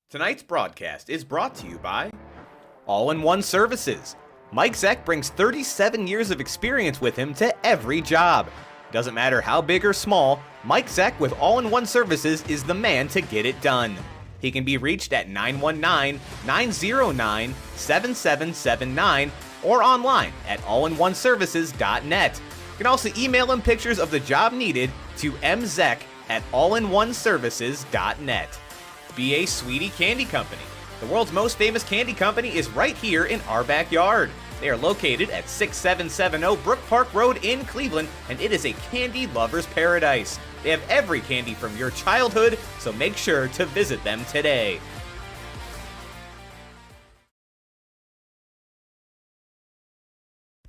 Tonight's broadcast is brought to you by All-in-One Services. Mike Zeck brings 37 years of experience with him to every job. Doesn't matter how big or small, Mike Zeck with All-in-One Services is the man to get it done. He can be reached at 919-909-7779 or online at allinoneservices.net. You can also email him pictures of the job needed to mzeck@allinoneservices.net. B.A. Sweetie Candy Company. The world's most famous candy company is right here in our backyard. They are located at 6770 Brook Park Road in Cleveland, and it is a candy lover's paradise. They have every candy from your childhood, so make sure to visit them today.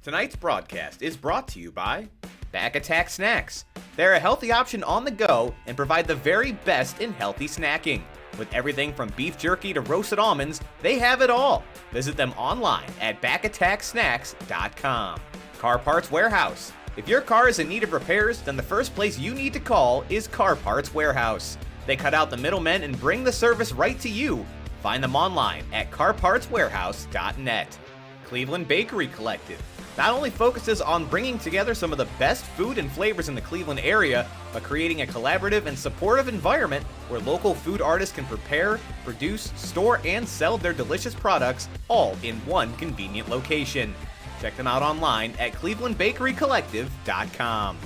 Tonight's broadcast is brought to you by Back Attack Snacks. They're a healthy option on the go and provide the very best in healthy snacking. With everything from beef jerky to roasted almonds, they have it all. Visit them online at backattacksnacks.com. Car Parts Warehouse. If your car is in need of repairs, then the first place you need to call is Car Parts Warehouse. They cut out the middlemen and bring the service right to you. Find them online at carpartswarehouse.net. Cleveland Bakery Collective not only focuses on bringing together some of the best food and flavors in the Cleveland area, but creating a collaborative and supportive environment where local food artists can prepare, produce, store, and sell their delicious products all in one convenient location. Check them out online at clevelandbakerycollective.com.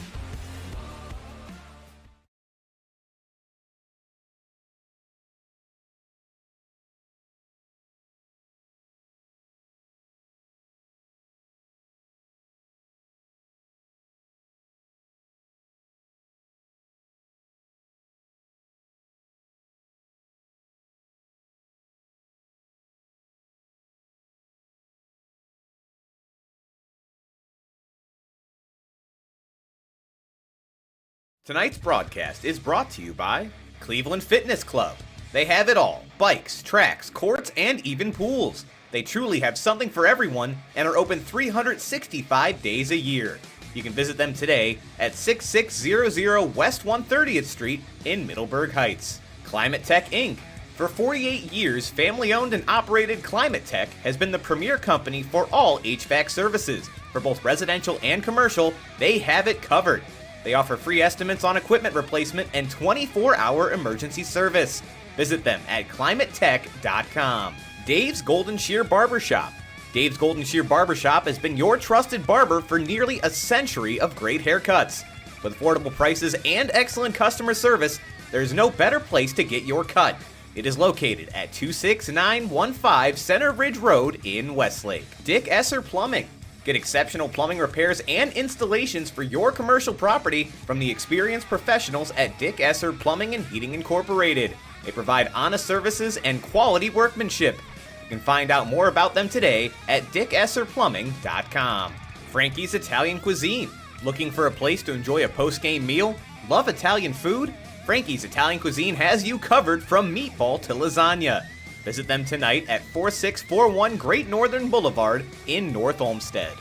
Tonight's broadcast is brought to you by Cleveland Fitness Club. They have it all: bikes, tracks, courts, and even pools. They truly have something for everyone and are open 365 days a year. You can visit them today at 6600 West 130th Street in Middleburg Heights. Climate Tech Inc. For 48 years, family-owned and operated Climate Tech has been the premier company for all HVAC services. For both residential and commercial, they have it covered. They offer free estimates on equipment replacement and 24-hour emergency service. Visit them at climatetech.com. Dave's Golden Shear Barbershop. Dave's Golden Shear Barbershop has been your trusted barber for nearly a century of great haircuts. With affordable prices and excellent customer service, there's no better place to get your cut. It is located at 26915 Center Ridge Road in Westlake. Dick Esser Plumbing. Get exceptional plumbing repairs and installations for your commercial property from the experienced professionals at Dick Esser Plumbing and Heating Incorporated. They provide honest services and quality workmanship. You can find out more about them today at dickesserplumbing.com. Frankie's Italian Cuisine. Looking for a place to enjoy a post-game meal? Love Italian food? Frankie's Italian Cuisine has you covered from meatball to lasagna. Visit them tonight at 4641 Great Northern Boulevard in North Olmsted.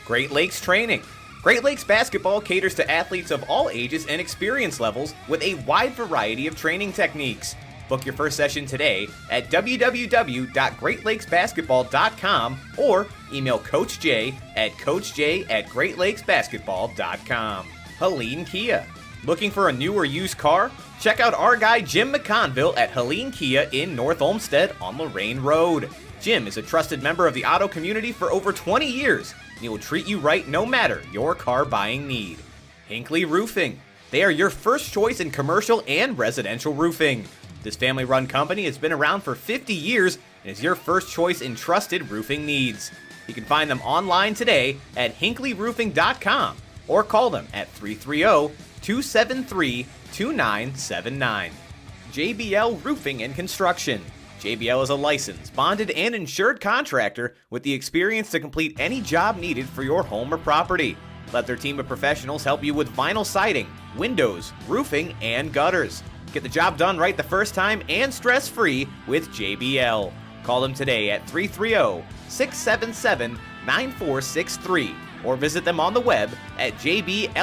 Great Lakes Training. Great Lakes Basketball caters to athletes of all ages and experience levels with a wide variety of training techniques. Book your first session today at www.greatlakesbasketball.com or email Coach J at coachj@greatlakesbasketball.com. Helene Kia. Looking for a new or used car? Check out our guy Jim McConville at Helene Kia in North Olmsted on Lorraine Road. Jim is a trusted member of the auto community for over 20 years, and he will treat you right no matter your car buying need. Hinckley Roofing. They are your first choice in commercial and residential roofing. This family-run company has been around for 50 years and is your first choice in trusted roofing needs. You can find them online today at hinkleyroofing.com or call them at 330-273-2979. JBL Roofing and Construction. JBL is a licensed, bonded, and insured contractor with the experience to complete any job needed for your home or property. Let their team of professionals help you with vinyl siding, windows, roofing, and gutters. Get the job done right the first time and stress-free with JBL. Call them today at 330-677-9463 or visit them on the web at jblrc.com.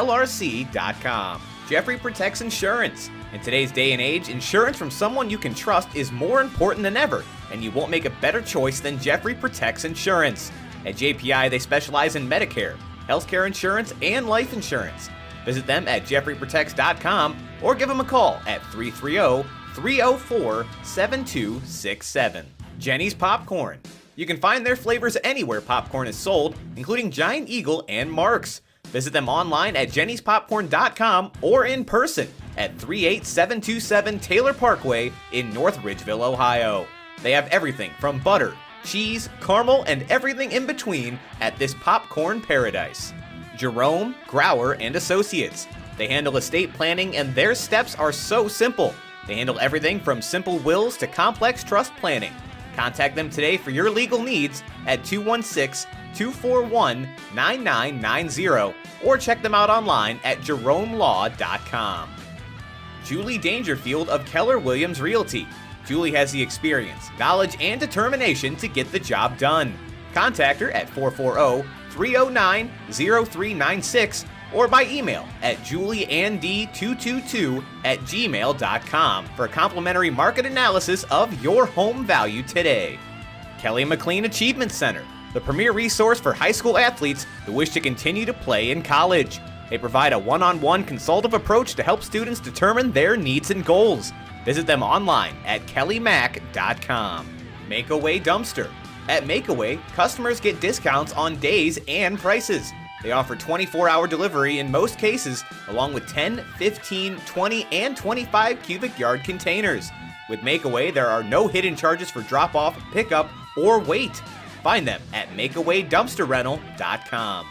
Jeffrey Protects Insurance. In today's day and age, insurance from someone you can trust is more important than ever, and you won't make a better choice than Jeffrey Protects Insurance. At JPI, they specialize in Medicare, healthcare insurance, and life insurance. Visit them at jeffreyprotects.com or give them a call at 330-304-7267. Jenny's Popcorn. You can find their flavors anywhere popcorn is sold, including Giant Eagle and Mark's. Visit them online at jennyspopcorn.com or in person at 38727 Taylor Parkway in North Ridgeville, Ohio. They have everything from butter, cheese, caramel, and everything in between at this popcorn paradise. Jerome, Grauer, and Associates. They handle estate planning and their steps are so simple. They handle everything from simple wills to complex trust planning. Contact them today for your legal needs at 216-241-9990 or check them out online at jeromelaw.com. Julie Dangerfield of Keller Williams Realty. Julie has the experience, knowledge, and determination to get the job done. Contact her at 440-309-0396 or by email at julieand222@gmail.com for a complimentary market analysis of your home value today. Kelly McLean Achievement Center, the premier resource for high school athletes who wish to continue to play in college. They provide a one-on-one consultative approach to help students determine their needs and goals. Visit them online at kellymac.com. Makeaway Dumpster. At Makeaway, customers get discounts on days and prices. They offer 24-hour delivery in most cases, along with 10, 15, 20, and 25 cubic yard containers. With Makeaway, there are no hidden charges for drop-off, pickup, or wait. Find them at makeawaydumpsterrental.com.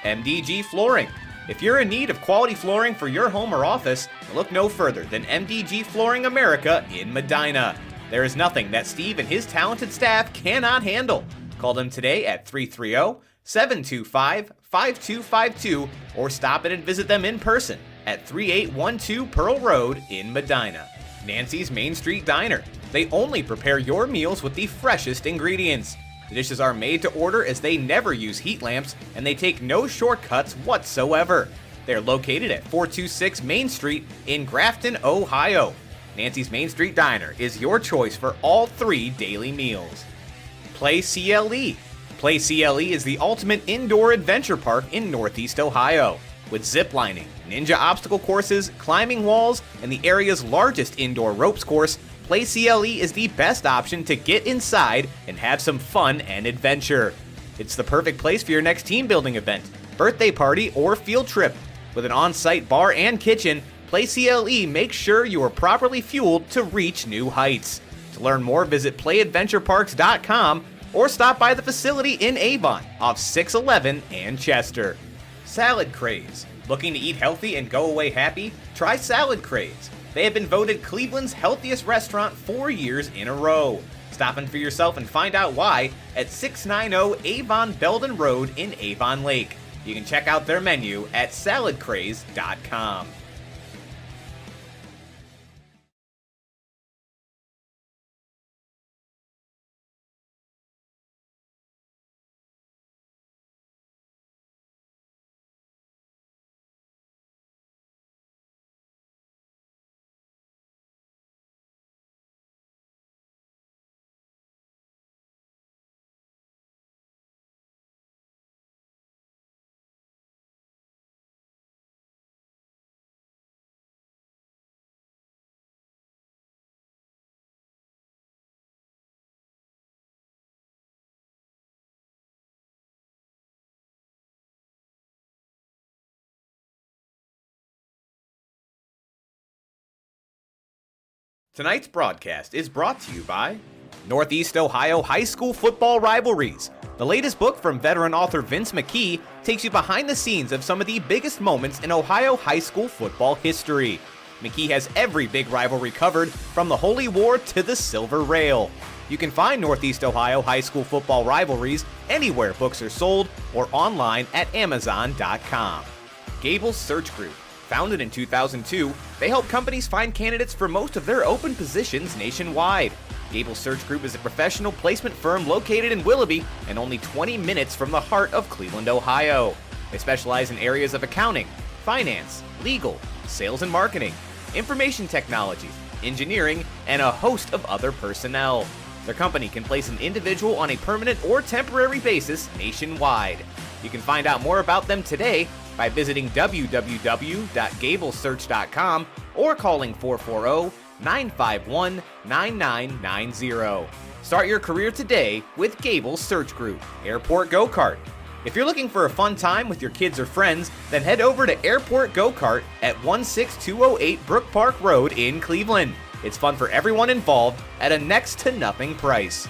MDG Flooring. If you're in need of quality flooring for your home or office, look no further than MDG Flooring America in Medina. There is nothing that Steve and his talented staff cannot handle. Call them today at 330-725-5252 or stop in and visit them in person at 3812 Pearl Road in Medina. Nancy's Main Street Diner. They only prepare your meals with the freshest ingredients. The dishes are made to order as they never use heat lamps and they take no shortcuts whatsoever. They're located at 426 Main Street in Grafton, Ohio. Nancy's Main Street Diner is your choice for all 3 daily meals. Play CLE. Play CLE is the ultimate indoor adventure park in Northeast Ohio. With zip lining, ninja obstacle courses, climbing walls, and the area's largest indoor ropes course, Play CLE is the best option to get inside and have some fun and adventure. It's the perfect place for your next team building event, birthday party, or field trip. With an on-site bar and kitchen, Play CLE makes sure you are properly fueled to reach new heights. To learn more, visit playadventureparks.com or stop by the facility in Avon off 611 and Chester. Salad Craze. Looking to eat healthy and go away happy? Try Salad Craze. They have been voted Cleveland's healthiest restaurant 4 years in a row. Stop in for yourself and find out why at 690 Avon Belden Road in Avon Lake. You can check out their menu at saladcraze.com. Tonight's broadcast is brought to you by Northeast Ohio High School Football Rivalries. The latest book from veteran author Vince McKee takes you behind the scenes of some of the biggest moments in Ohio high school football history. McKee has every big rivalry covered, from the Holy War to the Silver Rail. You can find Northeast Ohio High School Football Rivalries anywhere books are sold or online at Amazon.com. Gable's Search Group. Founded in 2002, they help companies find candidates for most of their open positions nationwide. Gable Search Group is a professional placement firm located in Willoughby and only 20 minutes from the heart of Cleveland, Ohio. They specialize in areas of accounting, finance, legal, sales and marketing, information technology, engineering, and a host of other personnel. Their company can place an individual on a permanent or temporary basis nationwide. You can find out more about them today by visiting www.gablesearch.com or calling 440-951-9990. Start your career today with Gable Search Group. Airport Go-Kart. If you're looking for a fun time with your kids or friends, then head over to Airport Go-Kart at 16208 Brook Park Road in Cleveland. It's fun for everyone involved at a next to nothing price.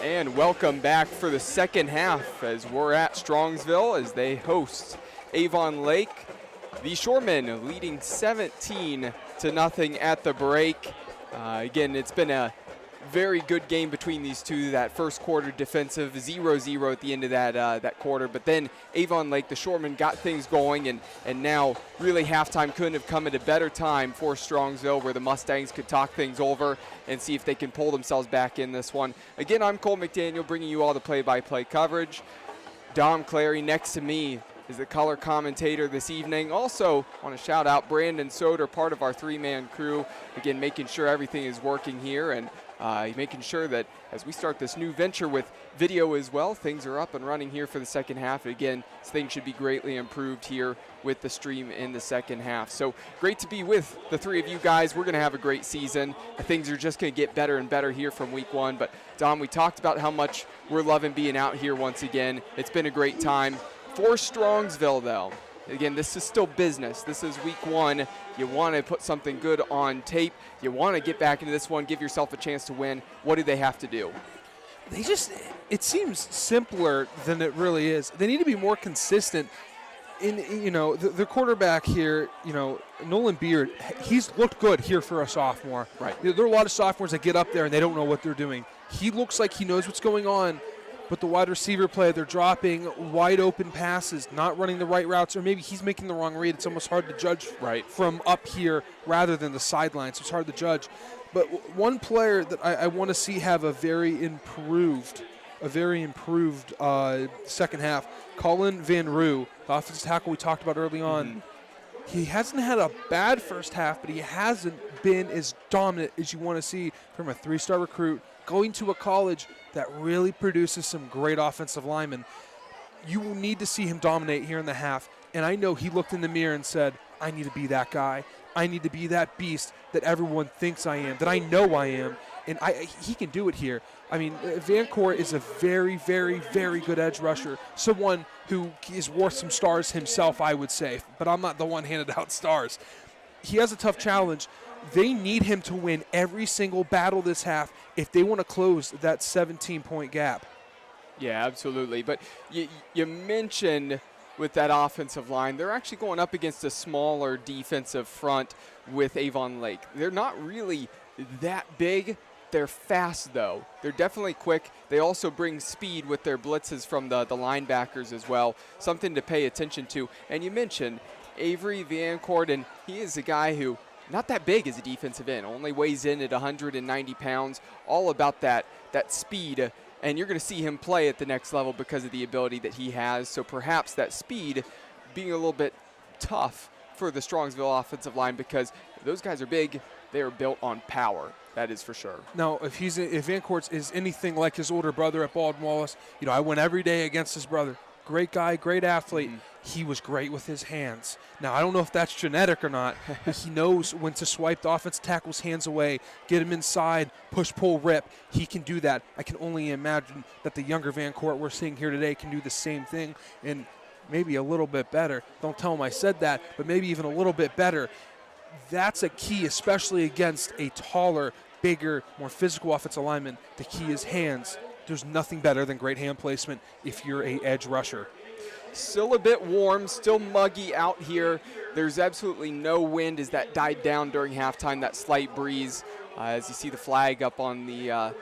And welcome back for the second half as we're at Strongsville as they host Avon Lake. The Shoremen leading 17-0 at the break. Again, it's been a very good game between these two. That first quarter defensive 0-0 at the end of that quarter, but then Avon Lake, the Shoremen, got things going, and now really halftime couldn't have come at a better time for Strongsville, where the Mustangs could talk things over and see if they can pull themselves back in this one. Again, I'm Cole McDaniel, bringing you all the play-by-play coverage. Dom Clary next to me is the color commentator this evening. Also want to shout out Brandon Soder, part of our three-man crew, again making sure everything is working here, and making sure that as we start this new venture with video as well, things are up and running here for the second half. Again, things should be greatly improved here with the stream in the second half. So great to be with the three of you guys. We're going to have a great season. Things are just going to get better and better here from week one. But Dom, we talked about how much we're loving being out here once again. It's been a great time. For Strongsville, though, again, this is still business. This is week one. You want to put something good on tape. You want to get back into this one, give yourself a chance to win. What do they have to do? It seems simpler than it really is. They need to be more consistent. The quarterback here, Nolan Beard, he's looked good here for a sophomore. Right. There are a lot of sophomores that get up there and they don't know what they're doing. He looks like he knows what's going on. But the wide receiver play, they're dropping wide open passes, not running the right routes, or maybe he's making the wrong read. It's almost hard to judge from up here rather than the sidelines. So it's hard to judge. But one player that I want to see have a very improved second half, Colin Van Roo, the offensive tackle we talked about early on. Mm-hmm. He hasn't had a bad first half, but he hasn't been as dominant as you want to see from a three-star recruit going to a college that really produces some great offensive linemen. You will need to see him dominate here in the half. And I know he looked in the mirror and said, I need to be that guy. I need to be that beast that everyone thinks I am, that I know I am. And he can do it here. I mean, Vancourt is a very, very, very good edge rusher, someone who is worth some stars himself, I would say. But I'm not the one handed out stars. He has a tough challenge. They need him to win every single battle this half if they want to close that 17-point gap. Yeah, absolutely. But you mentioned with that offensive line, they're actually going up against a smaller defensive front with Avon Lake. They're not really that big. They're fast, though. They're definitely quick. They also bring speed with their blitzes from the linebackers as well, something to pay attention to. And you mentioned Avery Vancourt, and he is a guy who not that big as a defensive end, only weighs in at 190 pounds, all about that speed. And you're going to see him play at the next level because of the ability that he has. So perhaps that speed being a little bit tough for the Strongsville offensive line, because those guys are big. They are built on power. That is for sure. Now, if Vancourt is anything like his older brother at Baldwin Wallace, I went every day against his brother. Great guy, great athlete. Mm-hmm. He was great with his hands. Now, I don't know if that's genetic or not, but he knows when to swipe the offensive tackle's hands away, get him inside, push, pull, rip. He can do that. I can only imagine that the younger Vancourt we're seeing here today can do the same thing, and maybe a little bit better. Don't tell him I said that, but maybe even a little bit better. That's a key, especially against a taller, bigger, more physical offensive lineman. The key is hands. There's nothing better than great hand placement if you're an edge rusher. Still a bit warm, still muggy out here. There's absolutely no wind as that died down during halftime, that slight breeze. As you see the flag up on the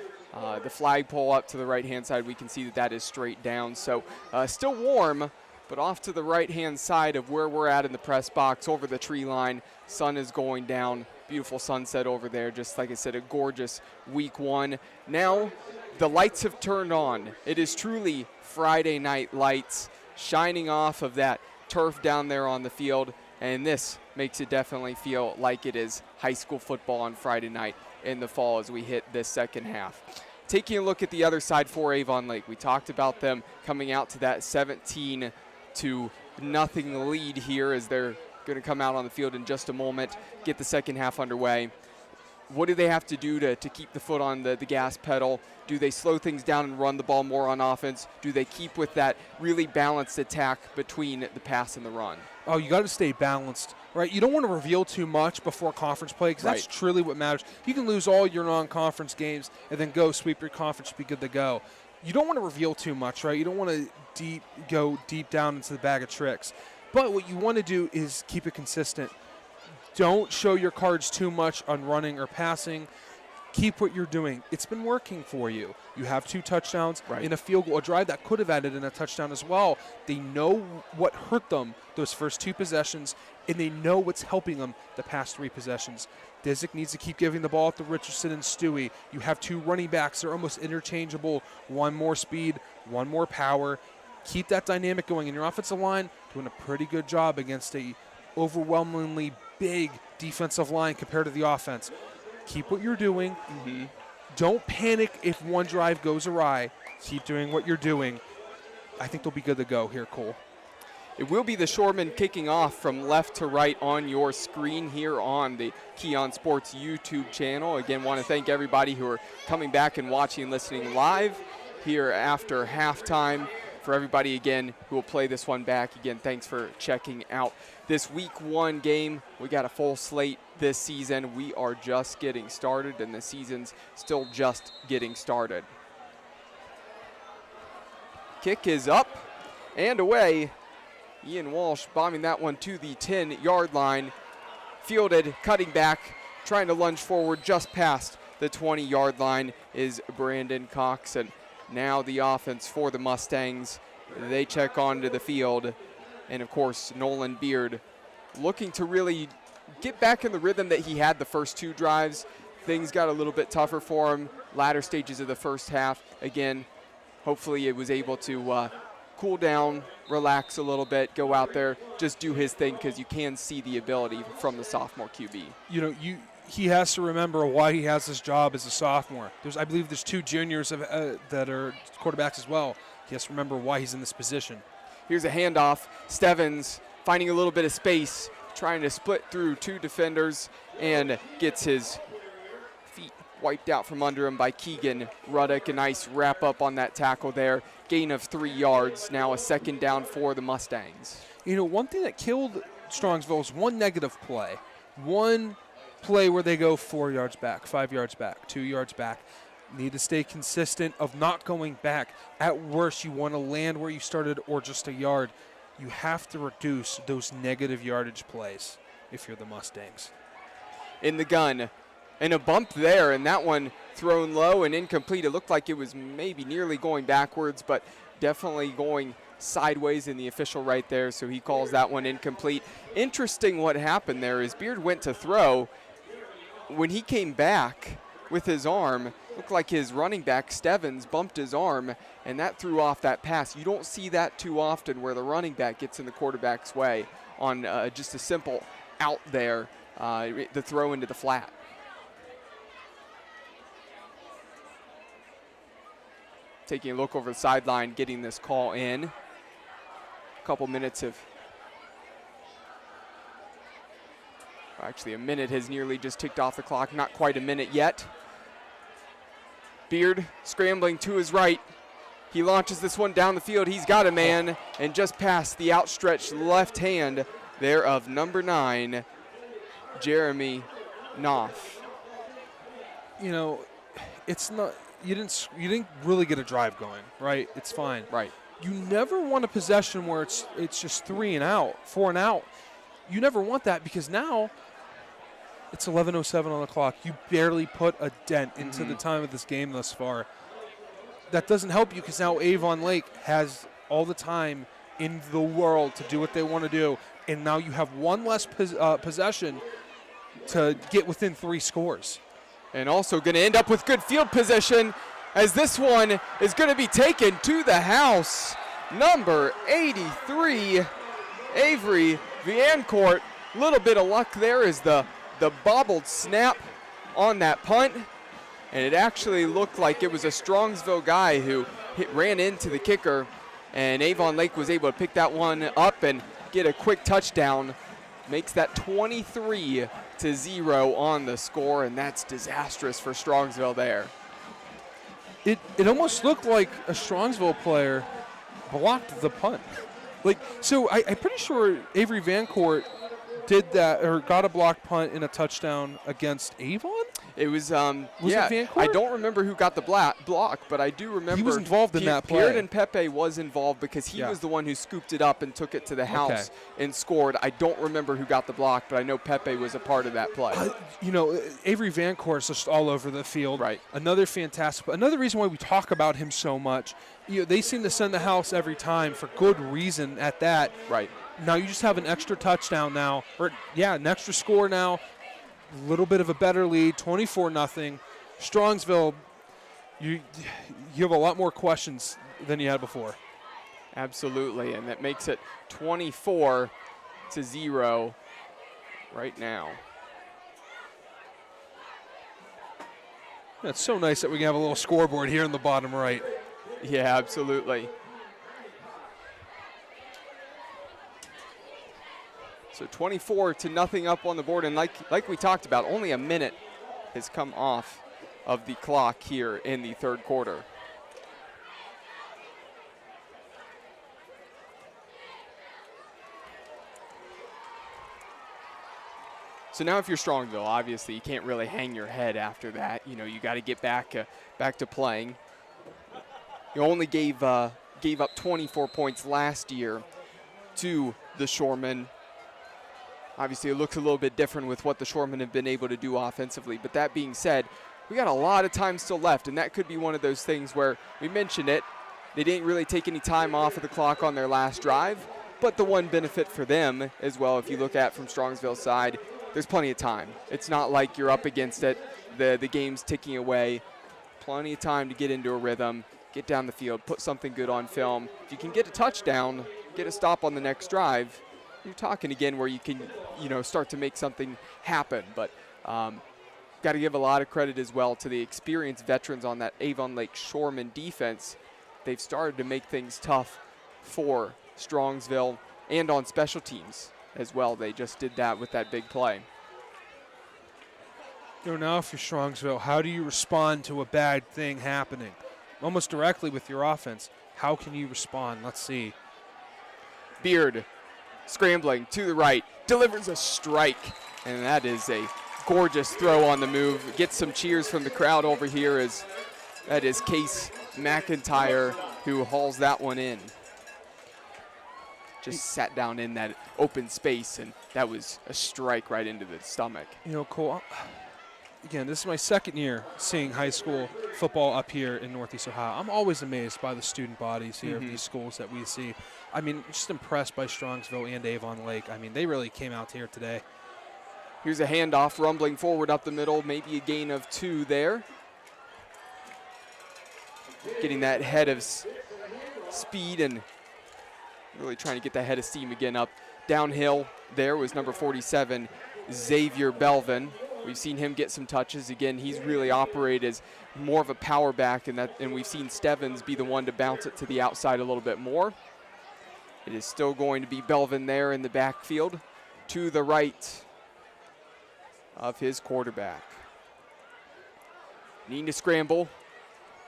flagpole up to the right-hand side, we can see that is straight down. So still warm, but off to the right-hand side of where we're at in the press box, over the tree line, sun is going down. Beautiful sunset over there. Just like I said, a gorgeous week one. Now the lights have turned on. It is truly Friday night lights shining off of that turf down there on the field, and this makes it definitely feel like it is high school football on Friday night in the fall as we hit this second half. Taking a look at the other side for Avon Lake, we talked about them coming out to that 17-0 lead here as they're going to come out on the field in just a moment, get the second half underway. what do they have to do to keep the foot on the gas pedal? Do they slow things down and run the ball more on offense? Do they keep with that really balanced attack between the pass and the run? Oh, you got to stay balanced, right? You don't want to reveal too much before conference play because that's truly what matters. You can lose all your non-conference games and then go sweep your conference, be good to go. You don't want to reveal too much, right? You don't want to go deep down into the bag of tricks. But what you want to do is keep it consistent. Don't show your cards too much on running or passing. Keep what you're doing. It's been working for you. You have 2 touchdowns in a field goal, a drive that could have added in a touchdown as well. They know what hurt them those first 2 possessions, and they know what's helping them the past 3 possessions. Disick needs to keep giving the ball to Richardson and Stewie. You have 2 running backs. They're almost interchangeable. 1 more speed, 1 more power. Keep that dynamic going. And your offensive line doing a pretty good job against a overwhelmingly big defensive line compared to the offense. Keep what you're doing. Don't panic if one drive goes awry. Keep doing what you're doing. I think they'll be good to go here, Cole. It will be the Shoremen kicking off from left to right on your screen here on the Keon Sports YouTube channel. Again, want to thank everybody who are coming back and watching and listening live here after halftime. For everybody, again, who will play this one back, again, thanks for checking out this Week 1 game. We got a full slate this season. We are just getting started, and the season's still just getting started. Kick is up and away. Ian Walsh bombing that one to the 10-yard line. Fielded, cutting back, trying to lunge forward just past the 20-yard line is Brandon Cox. And now the offense for the Mustangs. They check onto the field. And, of course, Nolan Beard looking to really get back in the rhythm that he had the first 2 drives. Things got a little bit tougher for him latter stages of the first half. Again, hopefully it was able to cool down, relax a little bit, go out there, just do his thing, because you can see the ability from the sophomore QB. You know, he has to remember why he has this job as a sophomore. I believe there's 2 juniors that are quarterbacks as well. He has to remember why he's in this position. Here's a handoff. Stevens finding a little bit of space, trying to split through 2 defenders, and gets his feet wiped out from under him by Keegan Ruddock. A nice wrap up on that tackle there. Gain of 3 yards. Now a 2nd down for the Mustangs. You know, one thing that killed Strongsville is one negative play. One play where they go 4 yards back, 5 yards back, 2 yards back. Need to stay consistent of not going back. At worst, you want to land where you started or just a yard. You have to reduce those negative yardage plays if you're the Mustangs. In the gun, and a bump there, and that one thrown low and incomplete. It looked like it was maybe nearly going backwards, but definitely going sideways in the official right there, so he calls that one incomplete. Interesting what happened there is Beard went to throw. When he came back with his arm, looked like his running back, Stevens, bumped his arm, and that threw off that pass. You don't see that too often where the running back gets in the quarterback's way on just a simple out there, the throw into the flat. Taking a look over the sideline, getting this call in. A couple minutes of, actually a minute has nearly just ticked off the clock, not quite a minute yet. Beard scrambling to his right. He launches this one down the field. He's got a man, and just past the outstretched left hand there of number 9, Jeremy Knopf. You know, it's not, you didn't really get a drive going, right? It's fine. Right. You never want a possession where it's just 3 and out, 4 and out. You never want that, because now it's 11:07 on the clock. You barely put a dent into the time of this game thus far. That doesn't help you, because now Avon Lake has all the time in the world to do what they want to do, and now you have one less possession to get within 3 scores. And also going to end up with good field position, as this one is going to be taken to the house. Number 83, Avery Viancourt. A little bit of luck there as the bobbled snap on that punt. And it actually looked like it was a Strongsville guy who ran into the kicker. And Avon Lake was able to pick that one up and get a quick touchdown makes that 23-0 on the score, and that's disastrous for Strongsville there. It almost looked like a Strongsville player blocked the punt. So I'm pretty sure Avery Vancourt did that or got a blocked punt in a touchdown against Avon. It was, it Vancourt? I don't remember who got the block, but I do remember he was involved in that play. Pierre Pepe was involved because he was the one who scooped it up and took it to the house and scored. I don't remember who got the block, but I know Pepe was a part of that play. Avery Vancourt is just all over the field. Right. Another reason why we talk about him so much. They seem to send the house every time for good reason at that. Right. Now you just have an extra touchdown now, an extra score now. A little bit of a better lead, 24-0. Strongsville, you have a lot more questions than you had before. Absolutely, and that makes it 24-0 right now. It's so nice that we can have a little scoreboard here in the bottom right. Yeah, absolutely. So 24-0 up on the board, and like we talked about, only a minute has come off of the clock here in the third quarter. So now if you're Strongsville, obviously you can't really hang your head after that. You got to get back to playing. You only gave up 24 points last year to the Shoremen. Obviously, it looks a little bit different with what the Shoremen have been able to do offensively. But that being said, we got a lot of time still left, and that could be one of those things where we mentioned it. They didn't really take any time off of the clock on their last drive, but the one benefit for them as well, if you look at from Strongsville's side, there's plenty of time. It's not like you're up against it. The game's ticking away. Plenty of time to get into a rhythm, get down the field, put something good on film. If you can get a touchdown, get a stop on the next drive, you're talking again where you can, start to make something happen. But got to give a lot of credit as well to the experienced veterans on that Avon Lake Shoreman defense. They've started to make things tough for Strongsville and on special teams as well. They just did that with that big play. Now if you're Strongsville, how do you respond to a bad thing happening? Almost directly with your offense. How can you respond? Let's see. Beard scrambling to the right, delivers a strike, and that is a gorgeous throw on the move. Gets some cheers from the crowd over here as that is Case McIntyre who hauls that one in. Just sat down in that open space, and that was a strike right into the stomach. Cole, again, this is my second year seeing high school football up here in Northeast Ohio. I'm always amazed by the student bodies here of these schools that we see. Just impressed by Strongsville and Avon Lake. They really came out here today. Here's a handoff rumbling forward up the middle, maybe a gain of 2 there. Getting that head of speed and really trying to get that head of steam again up. Downhill there was number 47, Xavier Belvin. We've seen him get some touches. Again, he's really operated as more of a power back, and we've seen Stevens be the one to bounce it to the outside a little bit more. It is still going to be Belvin there in the backfield to the right of his quarterback. Need to scramble.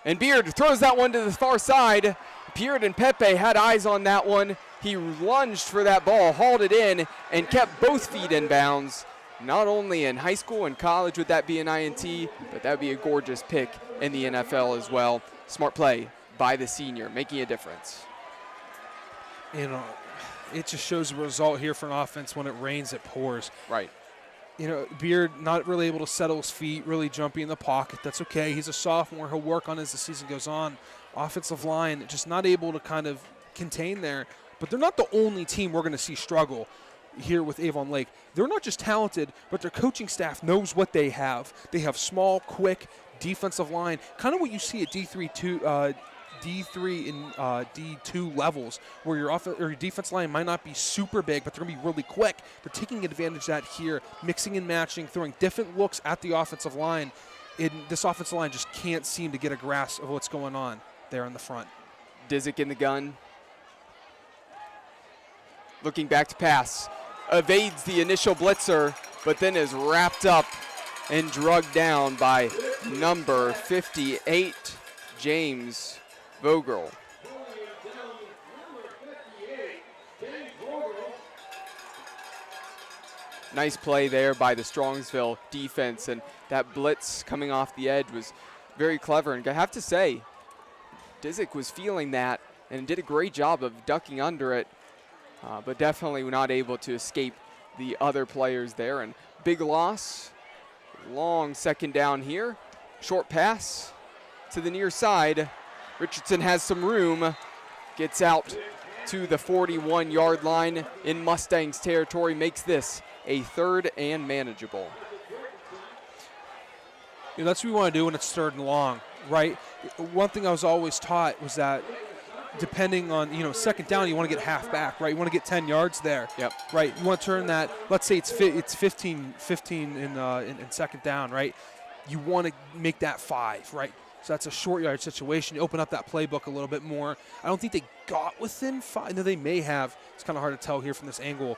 And Beard throws that one to the far side. Beard and Pepe had eyes on that one. He lunged for that ball, hauled it in, and kept both feet in bounds. Not only in high school and college would that be an INT, but that would be a gorgeous pick in the NFL as well. Smart play by the senior, making a difference. It just shows the result here for an offense. When it rains, it pours. Right. Beard not really able to settle his feet, really jumpy in the pocket. That's okay. He's a sophomore. He'll work on as the season goes on. Offensive line just not able to kind of contain there. But they're not the only team we're going to see struggle here with Avon Lake. They're not just talented, but their coaching staff knows what they have. They have small, quick defensive line, kind of what you see at D3 and D2 levels, where your defense line might not be super big, but they're going to be really quick. They're taking advantage of that here, mixing and matching, throwing different looks at the offensive line. This offensive line just can't seem to get a grasp of what's going on there in the front. Disick in the gun. Looking back to pass. evades the initial blitzer, but then is wrapped up and drugged down by number 58, James Vogel. Nice play there by the Strongsville defense, and that blitz coming off the edge was very clever. And I have to say, Disick was feeling that and did a great job of ducking under it, but definitely not able to escape the other players there. And big loss, long second down here, short pass to the near side. Richardson has some room, gets out to the 41-yard line in Mustangs territory, makes this a 3rd and manageable. That's what we want to do when it's 3rd and long, right? One thing I was always taught was that depending on, 2nd down, you want to get half back, right? You want to get 10 yards there. Yep. Right? You want to turn that, let's say it's 15 in 2nd down, right? You want to make that 5, right? So that's a short yard situation. You open up that playbook a little bit more. I don't think they got within 5. No, they may have. It's kind of hard to tell here from this angle.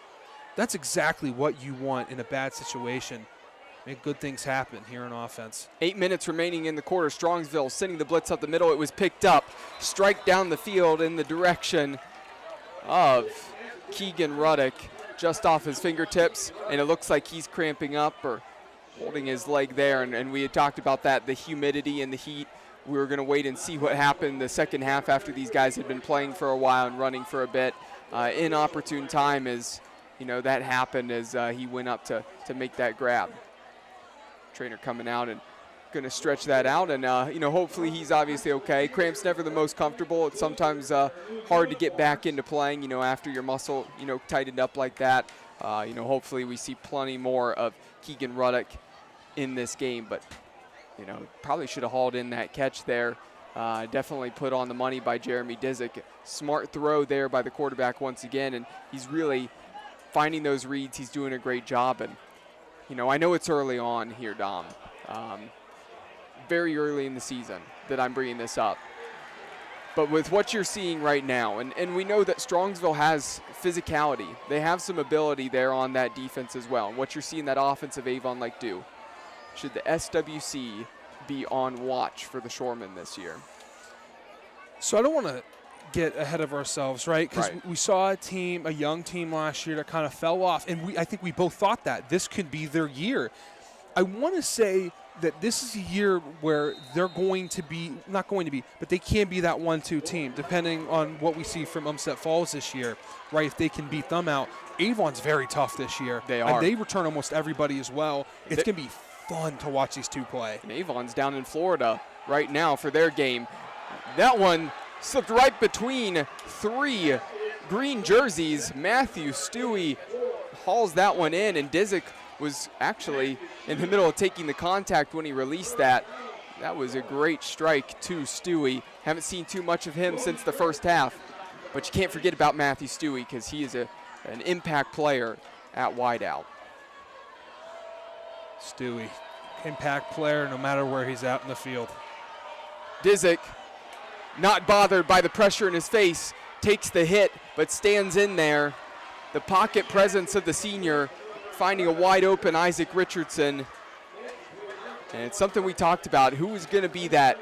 That's exactly what you want in a bad situation. Make good things happen here in offense. 8 minutes remaining in the quarter. Strongsville sending the blitz up the middle. It was picked up. Strike down the field in the direction of Keegan Ruddock, just off his fingertips. And it looks like he's cramping up or holding his leg there. And we had talked about that, the humidity and the heat. We were going to wait and see what happened the second half after these guys had been playing for a while and running for a bit. Inopportune time as that happened as he went up to make that grab. Trainer coming out and going to stretch that out, and hopefully he's obviously okay. Cramp's never the most comfortable. It's sometimes hard to get back into playing, after your muscle, tightened up like that. Hopefully we see plenty more of Keegan Ruddock in this game, but probably should have hauled in that catch there. Definitely put on the money by Jeremy Disick. Smart throw there by the quarterback once again, and he's really finding those reads. He's doing a great job, and I know it's early on here, Dom. Very early in the season that I'm bringing this up. But with what you're seeing right now, and we know that Strongsville has physicality. They have some ability there on that defense as well. And what you're seeing that offensive Avon Lake do. Should the SWC be on watch for the Shoremen this year? So I don't want to get ahead of ourselves, right? Because we saw a young team last year that kind of fell off, and I think we both thought that this could be their year. I want to say that this is a year where they're going to be, not going to be, but they can be that 1-2 team, depending on what we see from Umstead Falls this year, right? If they can beat them out. Avon's very tough this year. They are. And they return almost everybody as well. It's going to be fun to watch these two play. And Avon's down in Florida right now for their game. That one slipped right between 3 green jerseys. Matthew Stewie hauls that one in, and Disick was actually in the middle of taking the contact when he released that. That was a great strike to Stewie. Haven't seen too much of him since the first half, but you can't forget about Matthew Stewie because he is an impact player at wideout. Stewie, impact player no matter where he's out in the field. Disick, not bothered by the pressure in his face, takes the hit, but stands in there. The pocket presence of the senior, finding a wide open Isaac Richardson. And it's something we talked about. Who is going to be that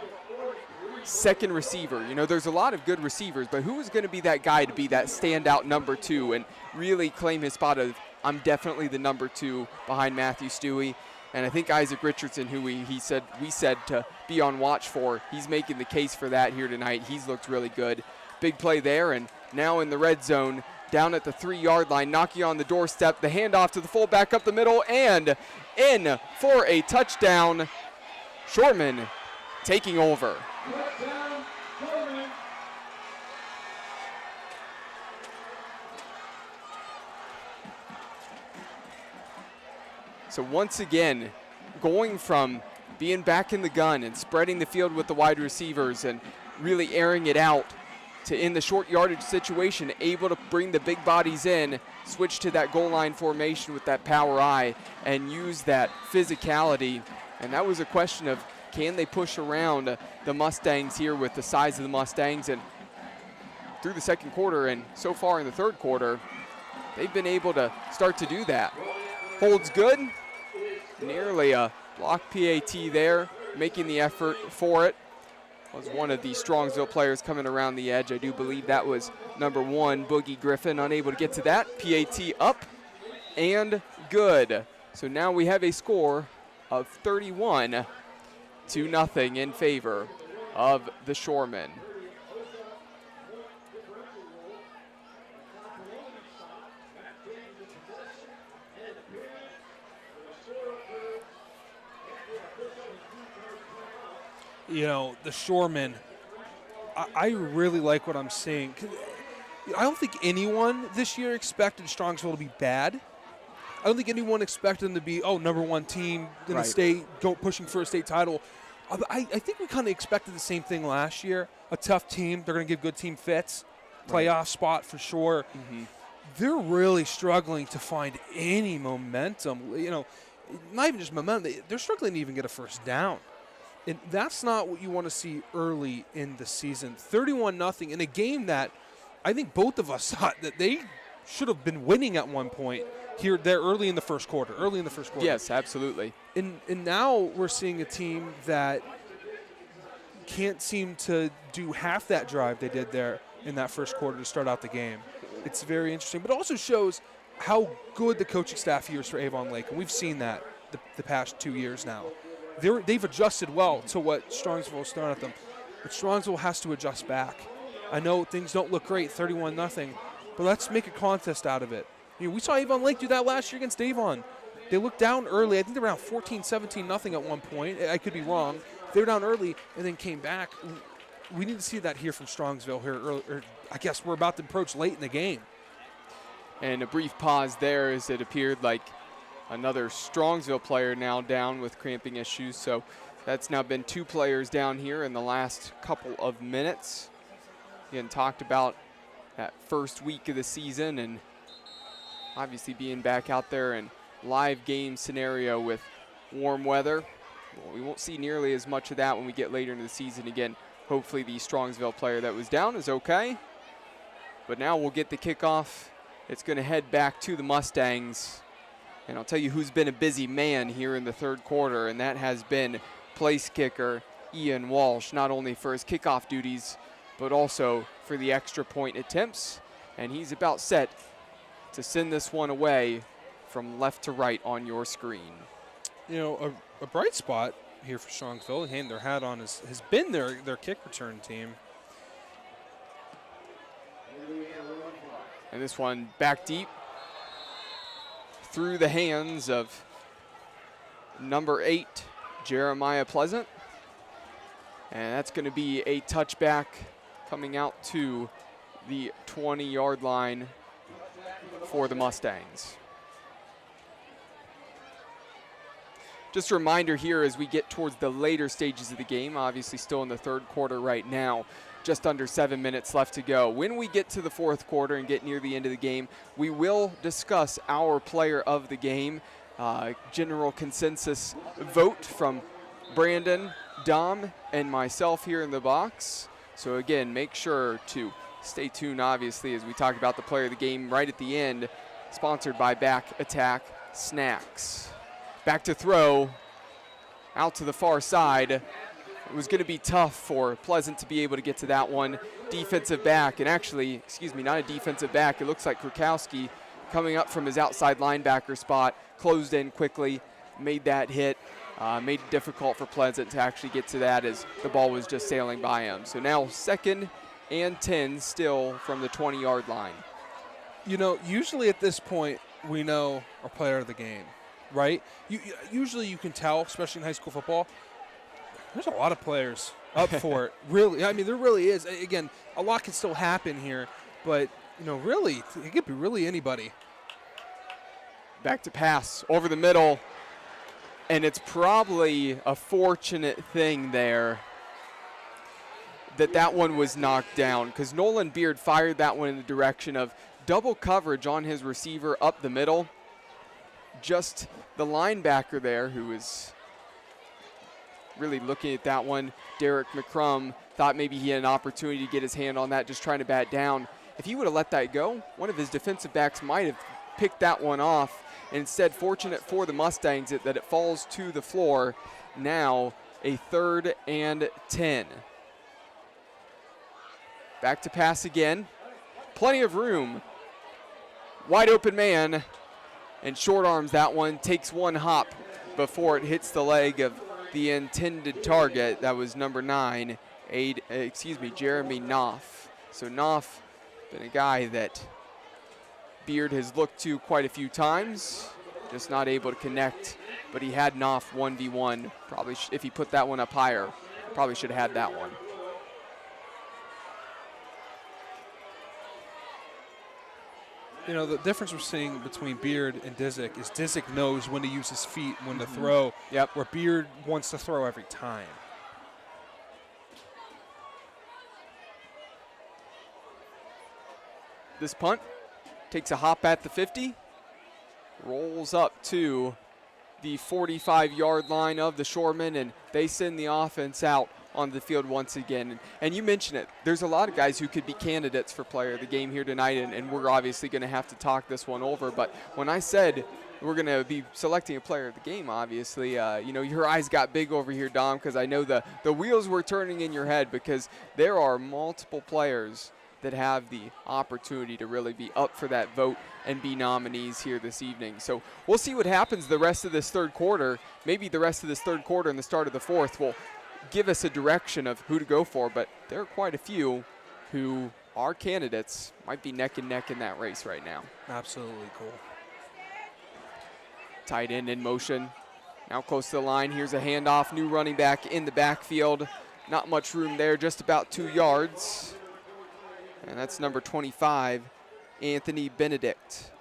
second receiver? There's a lot of good receivers, but who is going to be that guy to be that standout number 2 and really claim his spot of, I'm definitely the number 2 behind Matthew Stewie? And I think Isaac Richardson, who we said to be on watch for, he's making the case for that here tonight. He's looked really good. Big play there, and now in the red zone, down at the 3-yard line, knocking on the doorstep, the handoff to the fullback up the middle, and in for a touchdown. Shoreman taking over. So once again, going from being back in the gun and spreading the field with the wide receivers and really airing it out to in the short yardage situation, able to bring the big bodies in, switch to that goal line formation with that power eye and use that physicality. And that was a question of, can they push around the Mustangs here with the size of the Mustangs? And through the second quarter and so far in the third quarter, they've been able to start to do that. Holds good. Nearly a block PAT there, making the effort for it. Was one of the Strongsville players coming around the edge. I do believe that was number 1, Boogie Griffin, unable to get to that. PAT up and good. So now we have a score of 31-0 in favor of the Shoremen. You know, the Shoremen, I really like what I'm seeing. I don't think anyone this year expected Strongsville to be bad. I don't think anyone expected them to be, number 1 team in the state, pushing for a state title. I think we kind of expected the same thing last year. A tough team. They're going to give good team fits. Playoff spot for sure. Mm-hmm. They're really struggling to find any momentum. You know, not even just momentum. They're struggling to even get a first down. And that's not what you want to see early in the season. 31-0 in a game that I think both of us thought that they should have been winning at one point there early in the first quarter. Yes, absolutely. And now we're seeing a team that can't seem to do half that drive they did there in that first quarter to start out the game. It's very interesting, but it also shows how good the coaching staff here is for Avon Lake, and we've seen that the past 2 years now. They've adjusted well to what Strongsville has thrown at them, but Strongsville has to adjust back. I know things don't look great, 31-0, but let's make a contest out of it. You know, we saw Avon Lake do that last year against Avon. They looked down early. I think they were around 14-17-0 at one point. I could be wrong. They were down early and then came back. We need to see that here from Strongsville here early, or I guess we're about to approach late in the game. And a brief pause there as it appeared like another Strongsville player now down with cramping issues. So that's now been 2 players down here in the last couple of minutes. Again, talked about that first week of the season and obviously being back out there in live game scenario with warm weather. Well, we won't see nearly as much of that when we get later into the season. Again, hopefully the Strongsville player that was down is okay. But now we'll get the kickoff. It's going to head back to the Mustangs. And I'll tell you who's been a busy man here in the third quarter, and that has been place kicker Ian Walsh, not only for his kickoff duties, but also for the extra point attempts. And he's about set to send this one away from left to right on your screen. You know, a bright spot here for Strongsville, hanging their hat on, has been their kick return team. And this one back deep through the hands of number 8, Jeremiah Pleasant. And that's going to be a touchback coming out to the 20-yard line for the Mustangs. Just a reminder here as we get towards the later stages of the game, obviously still in the third quarter right now, just under 7 minutes left to go. When we get to the fourth quarter and get near the end of the game, we will discuss our player of the game. General consensus vote from Brandon, Dom, and myself here in the box. So again, make sure to stay tuned, obviously, as we talk about the player of the game right at the end, sponsored by Back Attack Snacks. Back to throw, out to the far side. It was going to be tough for Pleasant to be able to get to that one. Defensive back, and actually, not a defensive back. It looks like Krakowski coming up from his outside linebacker spot, closed in quickly, made that hit, made it difficult for Pleasant to actually get to that as the ball was just sailing by him. So now 2nd and 10 still from the 20-yard line. You know, usually at this point, we know our player of the game, right? Usually you can tell, especially in high school football, there's a lot of players up for it. Really, I mean, there really is. Again, a lot can still happen here, but, you know, really, it could be really anybody. Back to pass over the middle, and it's probably a fortunate thing there that one was knocked down, because Nolan Beard fired that one in the direction of double coverage on his receiver up the middle. Just the linebacker there, who was really looking at that one, Derek McCrum, thought maybe he had an opportunity to get his hand on that, just trying to bat down. if he would have let that go, one of his defensive backs might have picked that one off. Instead, fortunate for the Mustangs that it falls to the floor. Now a 3rd and 10. Back to pass again. Plenty of room. Wide open man. And short arms that one. Takes one hop before it hits the leg of the intended target. That was number 9, Jeremy Knopf. So Knopf, been a guy that Beard has looked to quite a few times, just not able to connect, but he had Knopf 1v1. Probably, if he put that one up higher, probably should have had that one. You know, the difference we're seeing between Beard and Disick is Disick knows when to use his feet, when to throw, where Beard wants to throw every time. This punt takes a hop at the 50, rolls up to the 45-yard line of the Shoremen, and they send the offense out on the field once again. And you mentioned it, there's a lot of guys who could be candidates for player of the game here tonight, and we're obviously going to have to talk this one over. But when I said we're going to be selecting a player of the game, obviously, you know, your eyes got big over here, Dom, because I know the wheels were turning in your head, because there are multiple players that have the opportunity to really be up for that vote and be nominees here this evening. So we'll see what happens the rest of this third quarter. Maybe the rest of this third quarter and the start of the fourth will give us a direction of who to go for, but there are quite a few who are candidates, might be neck and neck in that race right now. Absolutely cool. Tight end in motion, now close to the line. Here's a handoff, new running back in the backfield. Not much room there, just about 2 yards. And that's number 25, Anthony Benedict,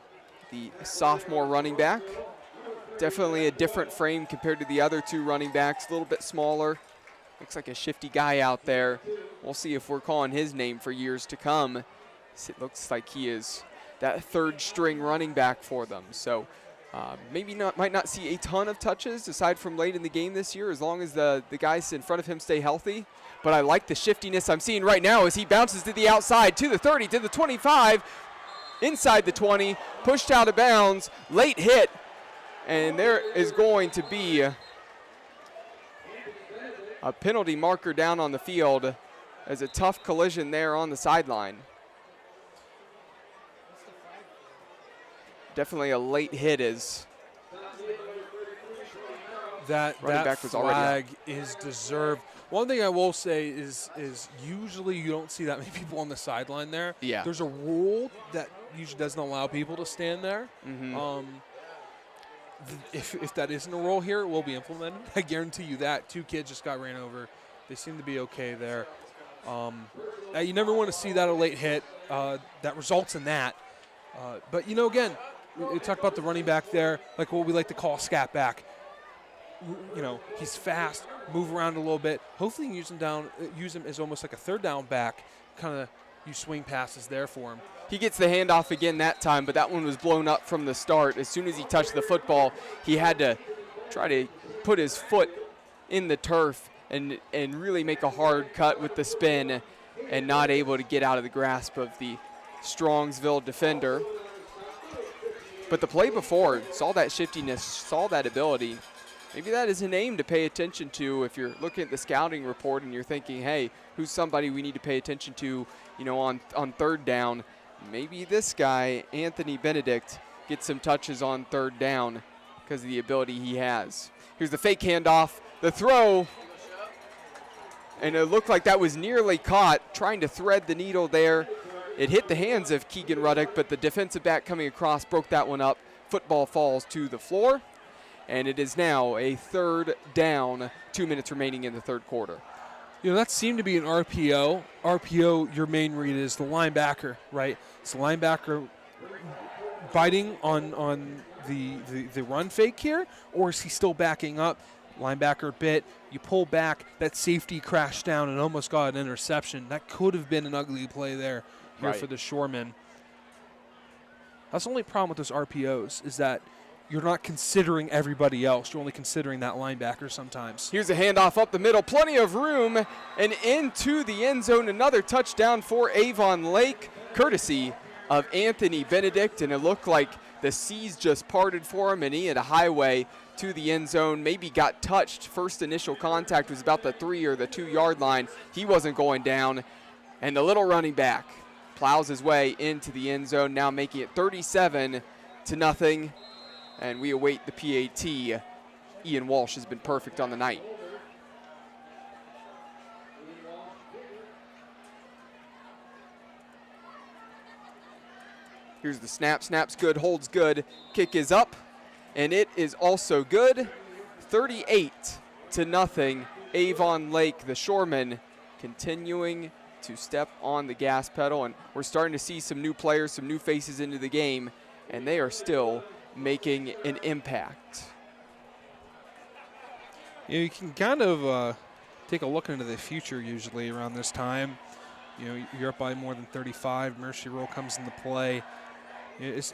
the sophomore running back. Definitely a different frame compared to the other 2 running backs, a little bit smaller. Looks like a shifty guy out there. We'll see if we're calling his name for years to come. It looks like he is that 3rd string running back for them. So might not see a ton of touches aside from late in the game this year, as long as the guys in front of him stay healthy. But I like the shiftiness I'm seeing right now as he bounces to the outside, to the 30, to the 25, inside the 20, pushed out of bounds, late hit, and there is going to be a penalty marker down on the field as a tough collision there on the sideline. Definitely a late hit as that flag is deserved. One thing I will say is usually you don't see that many people on the sideline there. Yeah. There's a rule that usually doesn't allow people to stand there. If that isn't a rule here, it will be implemented. I guarantee you that. 2 kids just got ran over. They seem to be okay there. You never want to see that a late hit that results in that. But, you know, again, we talked about the running back there, like what we like to call a scat back. You know, he's fast, move around a little bit. Hopefully you can use him as almost like a 3rd down back, kind of use swing passes there for him. He gets the handoff again that time, but that one was blown up from the start. As soon as he touched the football, he had to try to put his foot in the turf and really make a hard cut with the spin, and not able to get out of the grasp of the Strongsville defender. But the play before saw that shiftiness, saw that ability. Maybe that is a name to pay attention to if you're looking at the scouting report and you're thinking, hey, who's somebody we need to pay attention to, you know, on 3rd down. Maybe this guy, Anthony Benedict, gets some touches on 3rd down because of the ability he has. Here's the fake handoff, the throw, and it looked like that was nearly caught, trying to thread the needle there. It hit the hands of Keegan Ruddock, but the defensive back coming across broke that one up. Football falls to the floor. And it is now a 3rd down, 2 minutes remaining in the 3rd quarter. You know, that seemed to be an RPO. RPO, your main read is the linebacker, right? It's the linebacker biting on the run fake here, or is he still backing up? Linebacker bit, you pull back, that safety crashed down and almost got an interception. That could have been an ugly play there for the Shoremen. That's the only problem with those RPOs is that you're not considering everybody else. You're only considering that linebacker sometimes. Here's a handoff up the middle. Plenty of room and into the end zone. Another touchdown for Avon Lake. courtesy of Anthony Benedict, and it looked like the seas just parted for him, and he had a highway to the end zone, maybe got touched. First initial contact was about the 3 or the 2 yard line. He wasn't going down, and the little running back plows his way into the end zone, now making it 37-0, and we await the PAT. Ian Walsh has been perfect on the night. Here's the snap. Snap's good, holds good. Kick is up, and it is also good. 38-0. Avon Lake, the Shoremen, continuing to step on the gas pedal, and we're starting to see some new players, some new faces into the game, and they are still making an impact. You know, you can kind of take a look into the future usually around this time. You know, you're up by more than 35. Mercy roll comes into play. It's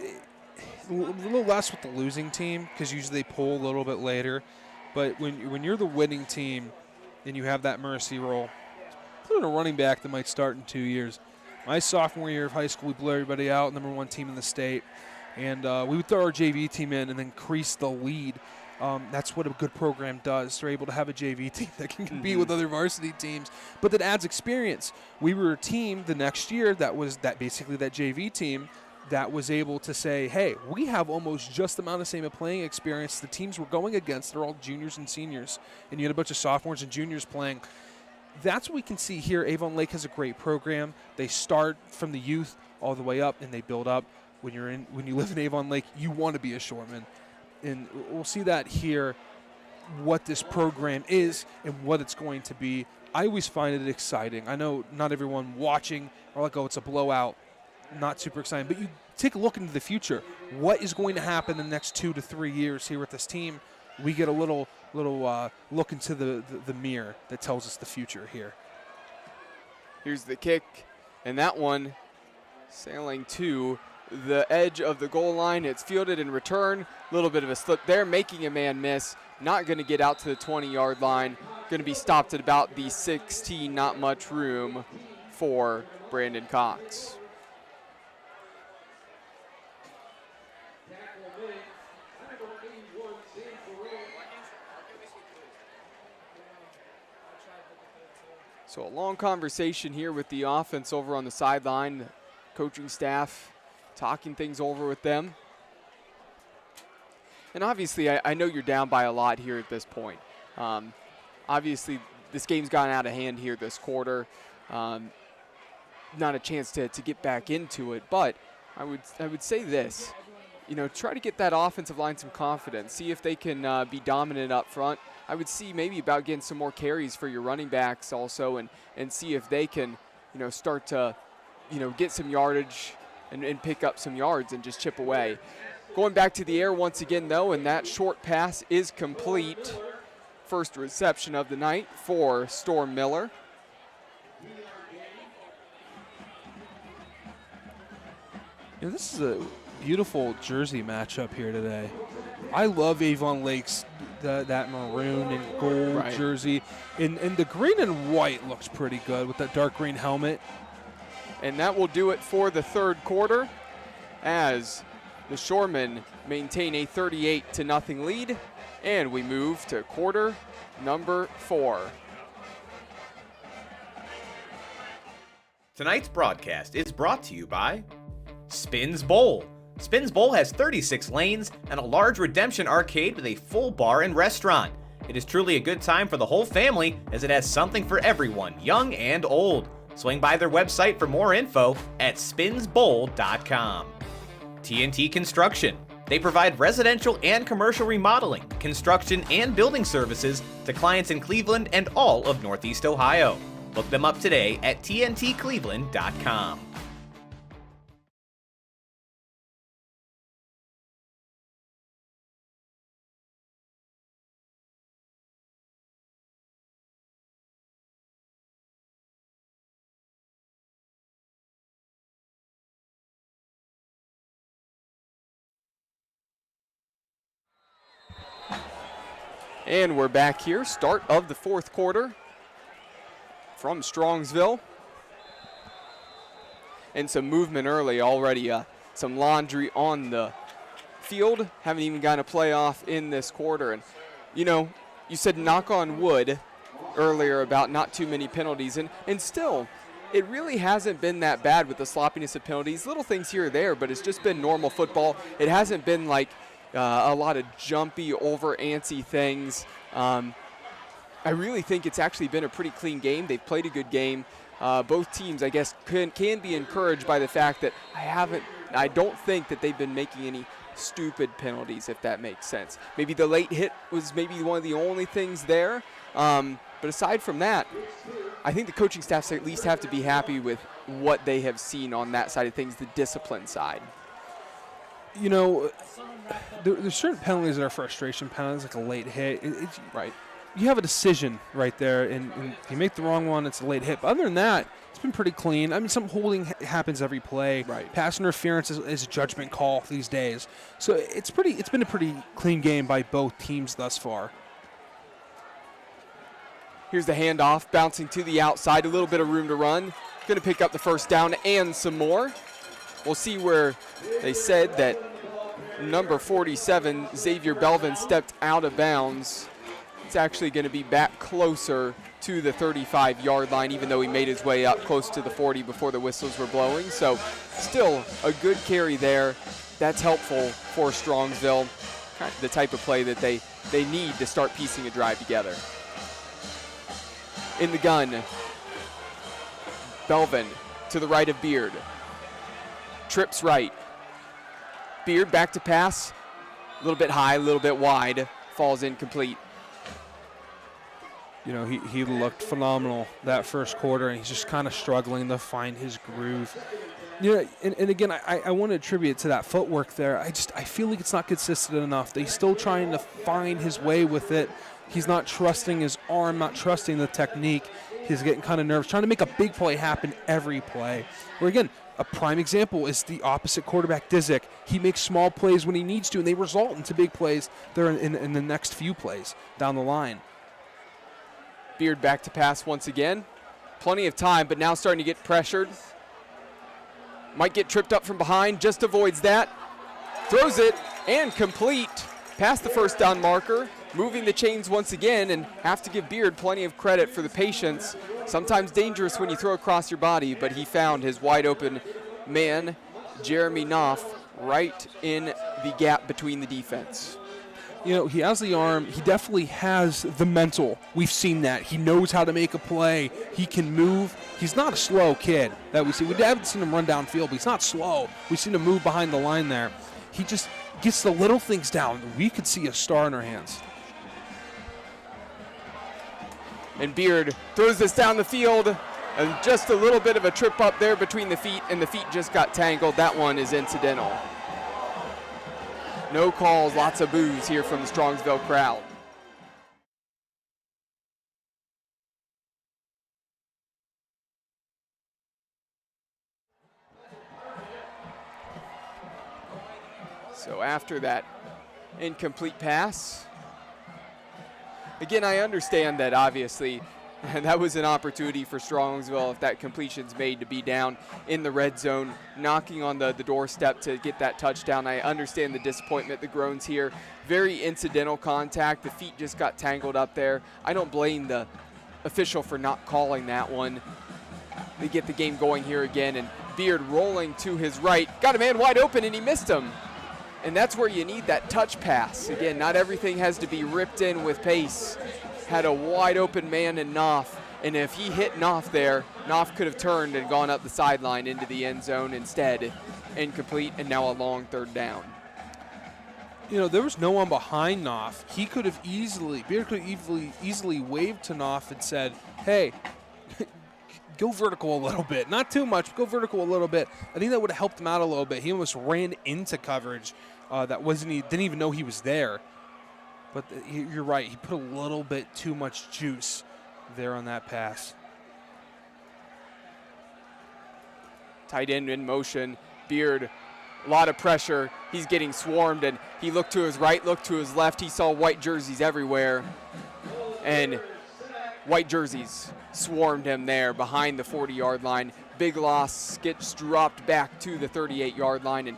a little less with the losing team because usually they pull a little bit later. But when you're the winning team and you have that mercy roll, put in a running back that might start in 2 years. My sophomore year of high school, we blew everybody out, #1 team in the state. And we would throw our JV team in and then increase the lead. That's what a good program does. They're able to have a JV team that can compete with other varsity teams, but that adds experience. We were a team the next year that was basically that JV team that was able to say, hey, we have almost just the amount of same playing experience. The teams we're going against, they're all juniors and seniors, and you had a bunch of sophomores and juniors playing. That's what we can see here. Avon Lake has a great program. They start from the youth all the way up, and they build up. When you live in Avon Lake, you want to be a shoreman. And we'll see that here, what this program is and what it's going to be. I always find it exciting. I know not everyone watching are like, oh, it's a blowout. Not super exciting. But you take a look into the future. What is going to happen in the next 2 to 3 years here with this team? We get a little look into the mirror that tells us the future here. Here's the kick, and that one sailing to the edge of the goal line. It's fielded in return. A little bit of a slip there, making a man miss. Not going to get out to the 20-yard line. Going to be stopped at about the 16. Not much room for Brandon Cox. So a long conversation here with the offense over on the sideline. The coaching staff talking things over with them. And obviously, I know you're down by a lot here at this point. Obviously, this game's gotten out of hand here this quarter. Not a chance to get back into it, but I would say this. You know, try to get that offensive line some confidence. See if they can be dominant up front. I would see maybe about getting some more carries for your running backs also, and see if they can, you know, start to, you know, get some yardage and pick up some yards and just chip away. Going back to the air once again, though, and that short pass is complete. First reception of the night for Storm Miller. You know, this is a beautiful jersey matchup here today. I love Avon Lake's that maroon and gold jersey. And the green and white looks pretty good with that dark green helmet. And that will do it for the third quarter as the Shoremen maintain a 38-0 lead. And we move to quarter number 4. Tonight's broadcast is brought to you by Spins Bowl. Spins Bowl has 36 lanes and a large redemption arcade with a full bar and restaurant. It is truly a good time for the whole family as it has something for everyone, young and old. Swing by their website for more info at spinsbowl.com. TNT Construction. They provide residential and commercial remodeling, construction, and building services to clients in Cleveland and all of Northeast Ohio. Look them up today at tntcleveland.com. And we're back here, start of the fourth quarter from Strongsville. and some movement early. Already some laundry on the field. Haven't even gotten a playoff in this quarter. And, you know, you said knock on wood earlier about not too many penalties. And still, it really hasn't been that bad with the sloppiness of penalties. Little things here or there, but it's just been normal football. It hasn't been like a lot of jumpy, over-antsy things. I really think it's actually been a pretty clean game. They've played a good game. Both teams, I guess, can be encouraged by the fact that I don't think that they've been making any stupid penalties, if that makes sense. Maybe the late hit was maybe one of the only things there. But aside from that, I think the coaching staffs at least have to be happy with what they have seen on that side of things, the discipline side. You know, there's certain penalties that are frustration penalties, like a late hit. Right. You have a decision right there, and you make the wrong one, it's a late hit. But other than that, it's been pretty clean. I mean, some holding happens every play. Right. Pass interference is a judgment call these days. So it's been a pretty clean game by both teams thus far. Here's the handoff, bouncing to the outside, a little bit of room to run. Going to pick up the first down and some more. We'll see where they said that number 47, Xavier Belvin, stepped out of bounds. It's actually going to be back closer to the 35-yard line, even though he made his way up close to the 40 before the whistles were blowing. So still a good carry there. That's helpful for Strongsville, kind of the type of play that they need to start piecing a drive together. In the gun, Belvin to the right of Beard. Trips right. Beard back to pass. A little bit high, a little bit wide. Falls incomplete. You know, he looked phenomenal that first quarter, and he's just kind of struggling to find his groove. You know, and again, I want to attribute to that footwork there. I feel like it's not consistent enough. He's still trying to find his way with it. He's not trusting his arm, not trusting the technique. He's getting kind of nervous, trying to make a big play happen every play. Where, again, a prime example is the opposite quarterback, Disick. He makes small plays when he needs to, and they result into big plays there in the next few plays down the line. Beard back to pass once again. Plenty of time, but now starting to get pressured. Might get tripped up from behind, just avoids that. Throws it, and complete. Past the first down marker. Moving the chains once again, and have to give Beard plenty of credit for the patience. Sometimes dangerous when you throw across your body, but he found his wide open man, Jeremy Knopf, right in the gap between the defense. You know, he has the arm. He definitely has the mental. We've seen that. He knows how to make a play. He can move. He's not a slow kid that we see. We haven't seen him run downfield, but he's not slow. We've seen him move behind the line there. He just gets the little things down. We could see a star in our hands. And Beard throws this down the field, and just a little bit of a trip up there between the feet, and the feet just got tangled. That one is incidental. No calls, lots of boos here from the Strongsville crowd. So after that incomplete pass, again, I understand that obviously that was an opportunity for Strongsville if that completion's made to be down in the red zone, knocking on the doorstep to get that touchdown. I understand the disappointment, the groans here. Very incidental contact. The feet just got tangled up there. I don't blame the official for not calling that one. They get the game going here again, and Beard rolling to his right. Got a man wide open, and he missed him. And that's where you need that touch pass. Again, not everything has to be ripped in with pace. Had a wide open man in Knopf, and if he hit Knopf there, Knopf could have turned and gone up the sideline into the end zone. Instead, incomplete, and now a long third down. You know, there was no one behind Knopf. He could have Beard could have easily waved to Knopf and said, hey, go vertical a little bit. Not too much, but go vertical a little bit. I think that would have helped him out a little bit. He almost ran into coverage didn't even know he was there. But you're right. He put a little bit too much juice there on that pass. Tight end in motion. Beard, a lot of pressure. He's getting swarmed, and he looked to his right, looked to his left. He saw white jerseys everywhere, and white jerseys swarmed him there behind the 40-yard line. big loss gets dropped back to the 38-yard line, and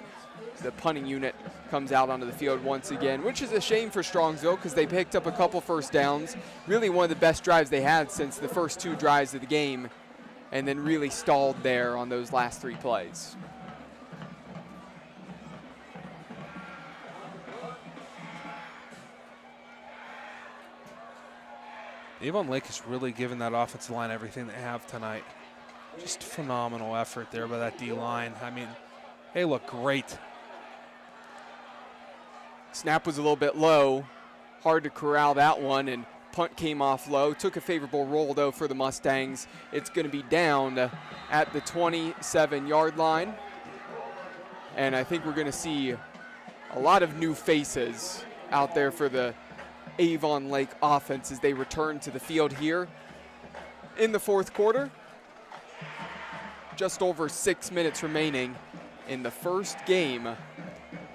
the punting unit comes out onto the field once again, which is a shame for Strongsville because they picked up a couple first downs. Really one of the best drives they had since the first 2 drives of the game, and then really stalled there on those last 3 plays. Avon Lake has really given that offensive line everything they have tonight. Just phenomenal effort there by that D-line. I mean, they look great. Snap was a little bit low. Hard to corral that one, and punt came off low. Took a favorable roll, though, for the Mustangs. It's going to be down at the 27-yard line. And I think we're going to see a lot of new faces out there for the Avon Lake offense as they return to the field here in the 4th quarter. Just over 6 minutes remaining in the first game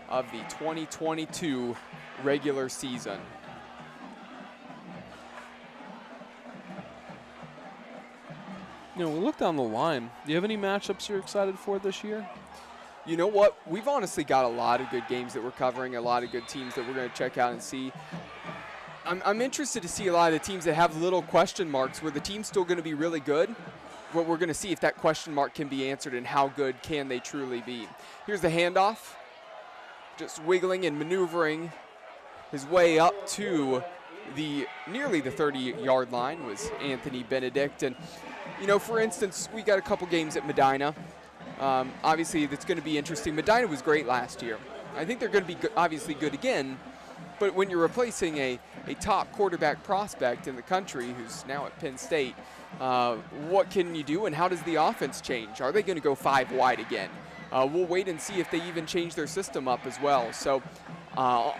of the 2022 regular season. You know, we look down the line. Do you have any matchups you're excited for this year? You know what? We've honestly got a lot of good games that we're covering, a lot of good teams that we're going to check out and see. I'm interested to see a lot of the teams that have little question marks where the team's still going to be really good. What we're going to see if that question mark can be answered and how good can they truly be. Here's the handoff. Just wiggling and maneuvering his way up to nearly the 30-yard line was Anthony Benedict. And, you know, for instance, we got a couple games at Medina. Obviously, that's going to be interesting. Medina was great last year. I think they're going to be obviously good again. But when you're replacing a top quarterback prospect in the country who's now at Penn State, what can you do and how does the offense change? Are they going to go 5 wide again? We'll wait and see if they even change their system up as well. So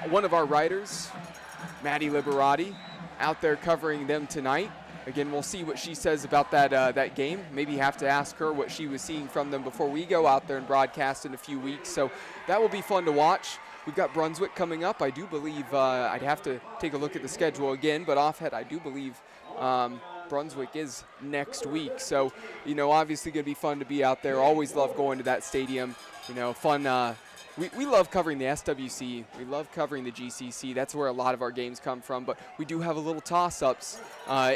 one of our writers, Maddie Liberati, out there covering them tonight. Again, we'll see what she says about that game. Maybe have to ask her what she was seeing from them before we go out there and broadcast in a few weeks. So that will be fun to watch. We've got Brunswick coming up. I do believe I'd have to take a look at the schedule again, but offhead, I do believe Brunswick is next week. So, you know, obviously going to be fun to be out there. Always love going to that stadium. You know, fun. We love covering the SWC. We love covering the GCC. That's where a lot of our games come from. But we do have a little toss-ups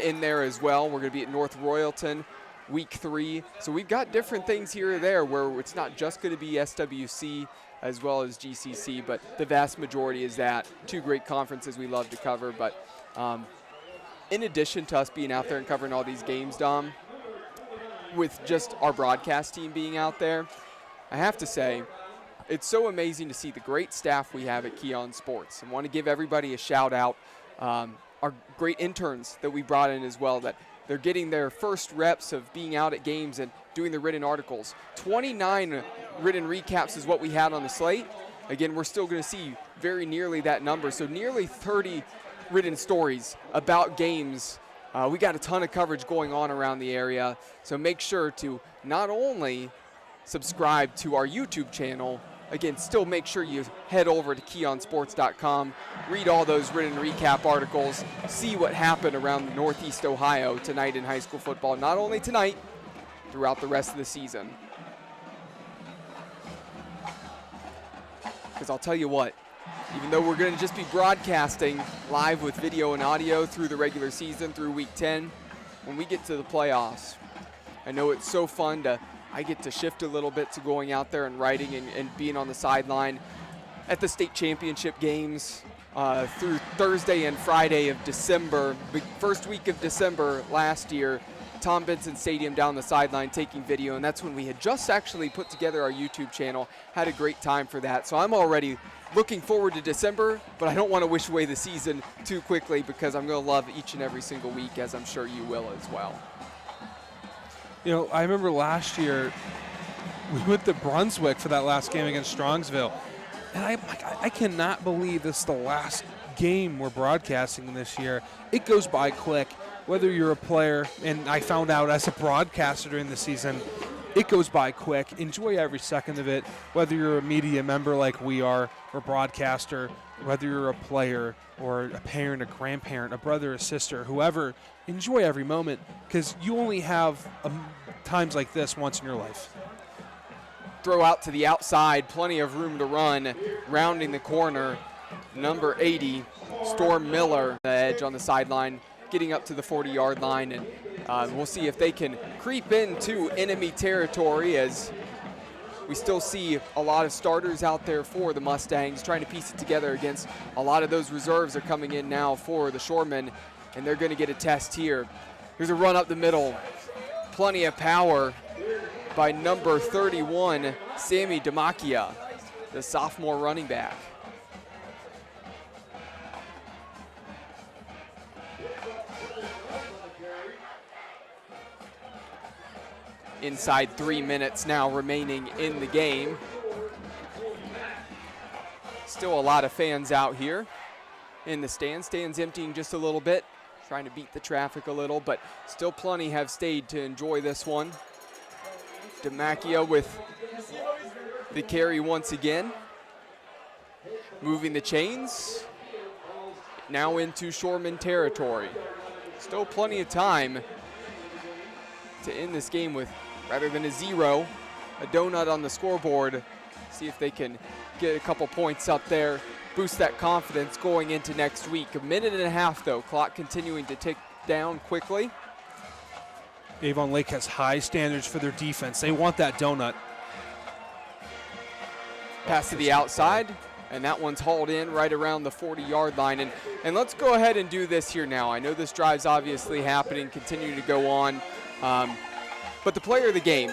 in there as well. We're going to be at North Royalton week 3. So we've got different things here or there where it's not just going to be SWC as well as GCC, but the vast majority is that. 2 great conferences we love to cover. But in addition to us being out there and covering all these games, Dom, with just our broadcast team being out there, I have to say, it's so amazing to see the great staff we have at Keon Sports. I want to give everybody a shout out. Our great interns that we brought in as well, that they're getting their first reps of being out at games and doing the written articles. 29 written recaps is what we had on the slate. Again, we're still going to see very nearly that number. So nearly 30 written stories about games. We got a ton of coverage going on around the area. So make sure to not only subscribe to our YouTube channel, again, still make sure you head over to keonsports.com, read all those written recap articles, see what happened around Northeast Ohio tonight in high school football, not only tonight, throughout the rest of the season. Because I'll tell you what, even though we're going to just be broadcasting live with video and audio through the regular season, through week 10, when we get to the playoffs, I know it's so fun I get to shift a little bit to going out there and writing and being on the sideline at the state championship games through Thursday and Friday of December. The first week of December last year, Tom Benson Stadium down the sideline taking video, and that's when we had just actually put together our YouTube channel. Had a great time for that. So I'm already looking forward to December, but I don't want to wish away the season too quickly because I'm going to love each and every single week, as I'm sure you will as well. You know, I remember last year we went to Brunswick for that last game against Strongsville, and I cannot believe this is the last game we're broadcasting this year. It goes by quick, whether you're a player, and I found out as a broadcaster during the season, it goes by quick. Enjoy every second of it, whether you're a media member like we are, or a broadcaster, whether you're a player or a parent, a grandparent, a brother, a sister, whoever. Enjoy every moment because you only have times like this once in your life. Throw out to the outside, plenty of room to run, rounding the corner. Number 80, Storm Miller, the edge on the sideline, getting up to the 40-yard line, and we'll see if they can creep into enemy territory, as we still see a lot of starters out there for the Mustangs, trying to piece it together against a lot of those reserves are coming in now for the Shoremen, and they're going to get a test here. Here's a run up the middle, plenty of power by number 31, Sammy Demakia, the sophomore running back. Inside 3 minutes now remaining in the game. Still a lot of fans out here in the stands. Stands emptying just a little bit, trying to beat the traffic a little, but still plenty have stayed to enjoy this one. Demakia with the carry once again. Moving the chains. Now into Shoreman territory. Still plenty of time to end this game with, rather than a 0, a donut on the scoreboard. See if they can get a couple points up there, boost that confidence going into next week. A minute and a half though, clock continuing to tick down quickly. Avon Lake has high standards for their defense. They want that donut. Pass to the outside, and that one's hauled in right around the 40-yard line. And let's go ahead and do this here now. I know this drive's obviously happening, continuing to go on. But the player of the game,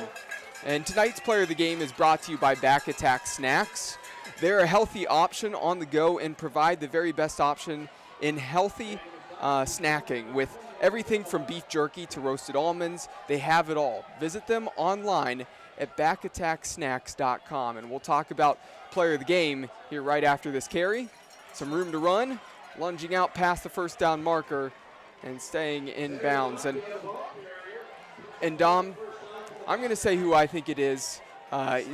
and tonight's player of the game is brought to you by Back Attack Snacks. They're a healthy option on the go and provide the very best option in healthy snacking with everything from beef jerky to roasted almonds. They have it all. Visit them online at backattacksnacks.com, and we'll talk about player of the game here right after this carry. Some room to run, lunging out past the first down marker and staying in bounds. And Dom, I'm going to say who I think it is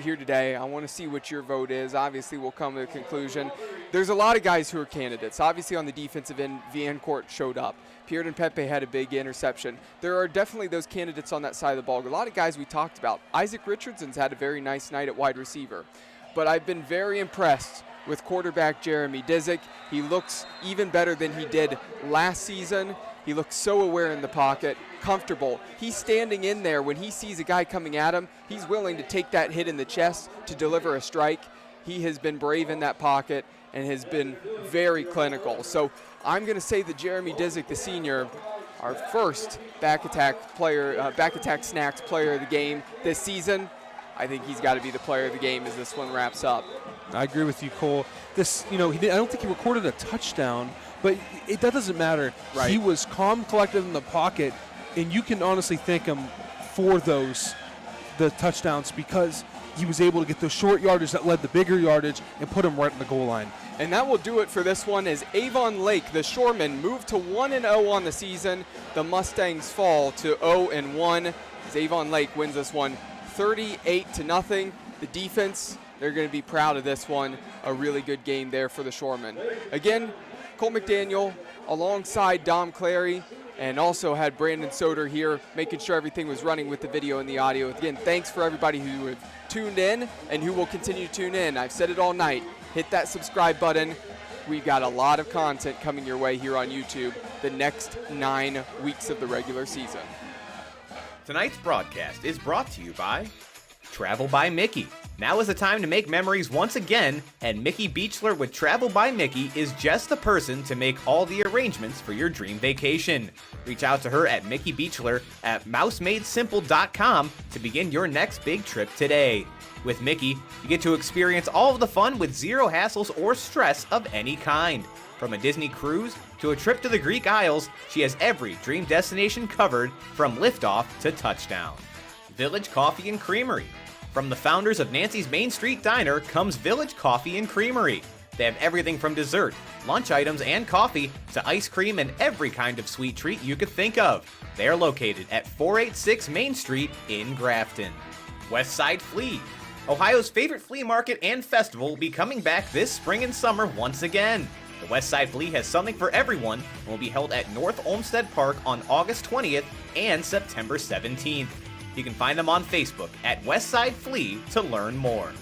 here today. I want to see what your vote is. Obviously, we'll come to a conclusion. There's a lot of guys who are candidates. Obviously, on the defensive end, Viancourt showed up. Pierre Pepe had a big interception. There are definitely those candidates on that side of the ball. A lot of guys we talked about. Isaac Richardson's had a very nice night at wide receiver. But I've been very impressed with quarterback Jeremy Disick. He looks even better than he did last season. He looks so aware in the pocket, comfortable. He's standing in there when he sees a guy coming at him. He's willing to take that hit in the chest to deliver a strike. He has been brave in that pocket and has been very clinical. So I'm going to say that Jeremy Disick, the senior, our first Back Attack Snacks player of the game this season. I think he's got to be the player of the game as this one wraps up. I agree with you, Cole. This, I don't think he recorded a touchdown, but that doesn't matter. Right. He was calm, collected in the pocket, and you can honestly thank him for the touchdowns, because he was able to get those short yardage that led the bigger yardage and put him right in the goal line. And that will do it for this one as Avon Lake, the Shoremen, move to 1-0 on the season. The Mustangs fall to 0-1 as Avon Lake wins this one 38-0. The defense, they're going to be proud of this one. A really good game there for the Shoremen. Again, Cole McDaniel alongside Dom Clary, and also had Brandon Soder here making sure everything was running with the video and the audio. Again, thanks for everybody who have tuned in and who will continue to tune in. I've said it all night. Hit that subscribe button. We've got a lot of content coming your way here on YouTube the next 9 weeks of the regular season. Tonight's broadcast is brought to you by Travel by Mickey. Now is the time to make memories once again, and Mickey Beachler with Travel by Mickey is just the person to make all the arrangements for your dream vacation. Reach out to her at Mickey Beachler at mousemadesimple.com to begin your next big trip today. With Mickey, you get to experience all of the fun with zero hassles or stress of any kind. From a Disney cruise to a trip to the Greek Isles, she has every dream destination covered from liftoff to touchdown. Village Coffee and Creamery. From the founders of Nancy's Main Street Diner comes Village Coffee and Creamery. They have everything from dessert, lunch items, and coffee to ice cream and every kind of sweet treat you could think of. They are located at 486 Main Street in Grafton. Westside Flea. Ohio's favorite flea market and festival will be coming back this spring and summer once again. The Westside Flea has something for everyone and will be held at North Olmsted Park on August 20th and September 17th. You can find them on Facebook at Westside Flea to learn more.